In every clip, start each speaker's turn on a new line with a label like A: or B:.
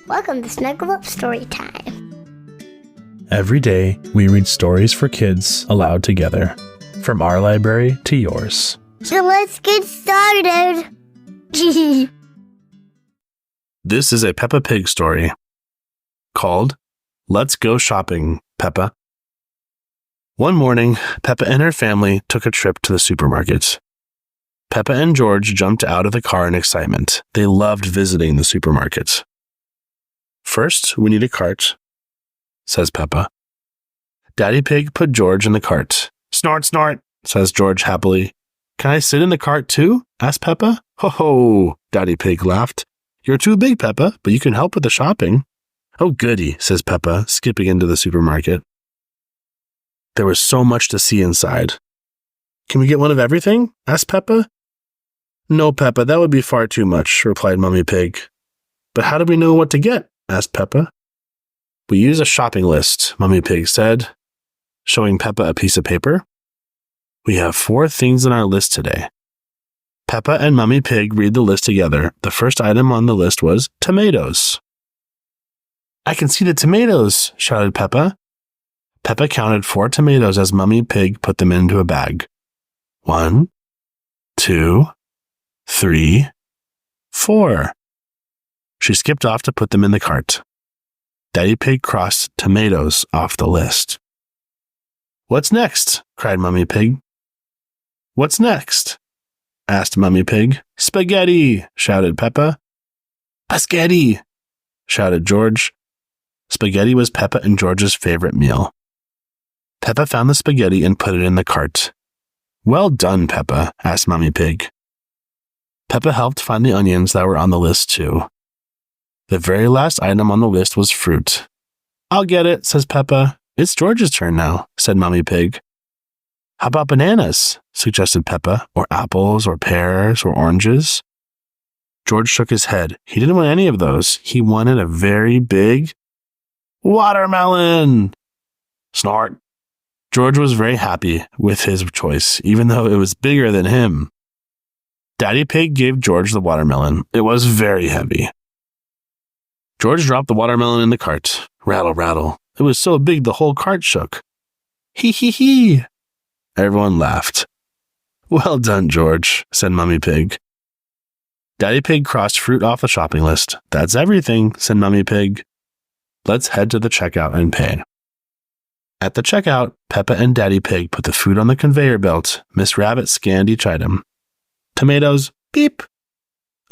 A: Welcome to Snuggle Up Story Time.
B: Every day, we read stories for kids aloud together, from our library to yours.
A: So let's get started.
B: This is a Peppa Pig story called Let's Go Shopping, Peppa. One morning, Peppa and her family took a trip to the supermarket. Peppa and George jumped out of the car in excitement. They loved visiting the supermarket. First, we need a cart, says Peppa. Daddy Pig put George in the cart. Snort, snort, says George happily. Can I sit in the cart too? Asked Peppa. Ho ho, Daddy Pig laughed. You're too big, Peppa, but you can help with the shopping. Oh goody, says Peppa, skipping into the supermarket. There was so much to see inside. Can we get one of everything? Asked Peppa. No, Peppa, that would be far too much, replied Mummy Pig. But how do we know what to get? Asked Peppa. We use a shopping list, Mummy Pig said, showing Peppa a piece of paper. We have 4 things on our list today. Peppa and Mummy Pig read the list together. The first item on the list was tomatoes. I can see the tomatoes, shouted Peppa. Peppa counted 4 tomatoes as Mummy Pig put them into a bag. 1, 2, 3, 4. She skipped off to put them in the cart. Daddy Pig crossed tomatoes off the list. What's next? Cried Mummy Pig. What's next? Asked Mummy Pig. Spaghetti, shouted Peppa. Paschetti, shouted George. Spaghetti was Peppa and George's favorite meal. Peppa found the spaghetti and put it in the cart. Well done, Peppa, asked Mummy Pig. Peppa helped find the onions that were on the list too. The very last item on the list was fruit. I'll get it, says Peppa. It's George's turn now, said Mummy Pig. How about bananas? Suggested Peppa, or apples, or pears, or oranges. George shook his head. He didn't want any of those. He wanted a very big watermelon. Snort. George was very happy with his choice, even though it was bigger than him. Daddy Pig gave George the watermelon. It was very heavy. George dropped the watermelon in the cart. Rattle, rattle. It was so big the whole cart shook. Hee hee hee. Everyone laughed. Well done, George, said Mummy Pig. Daddy Pig crossed fruit off the shopping list. That's everything, said Mummy Pig. Let's head to the checkout and pay. At the checkout, Peppa and Daddy Pig put the food on the conveyor belt. Miss Rabbit scanned each item. Tomatoes, beep.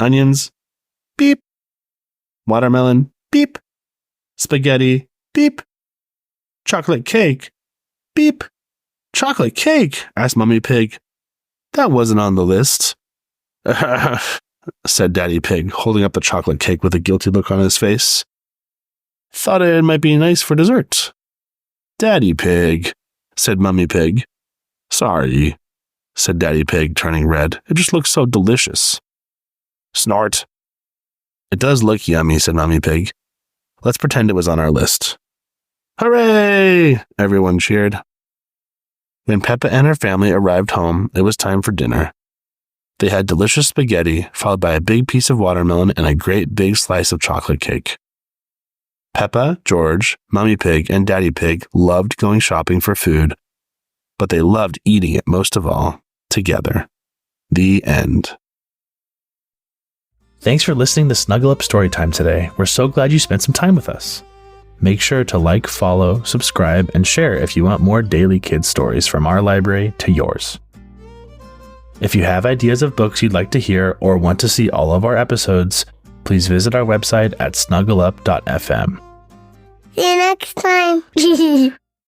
B: Onions, beep. Watermelon, beep. Spaghetti, beep. Chocolate cake, beep. Chocolate cake, asked Mummy Pig. That wasn't on the list. Said Daddy Pig, holding up the chocolate cake with a guilty look on his face. Thought it might be nice for dessert. Daddy Pig, said Mummy Pig. Sorry, said Daddy Pig, turning red. It just looks so delicious. Snort. It does look yummy, said Mummy Pig. Let's pretend it was on our list. Hooray! Everyone cheered. When Peppa and her family arrived home, it was time for dinner. They had delicious spaghetti, followed by a big piece of watermelon and a great big slice of chocolate cake. Peppa, George, Mummy Pig, and Daddy Pig loved going shopping for food, but they loved eating it most of all, together. The end. Thanks for listening to Snuggle Up Story Time today. We're so glad you spent some time with us. Make sure to like, follow, subscribe, and share if you want more daily kids stories from our library to yours. If you have ideas of books you'd like to hear or want to see all of our episodes, please visit our website at snuggleup.fm.
A: See you next time.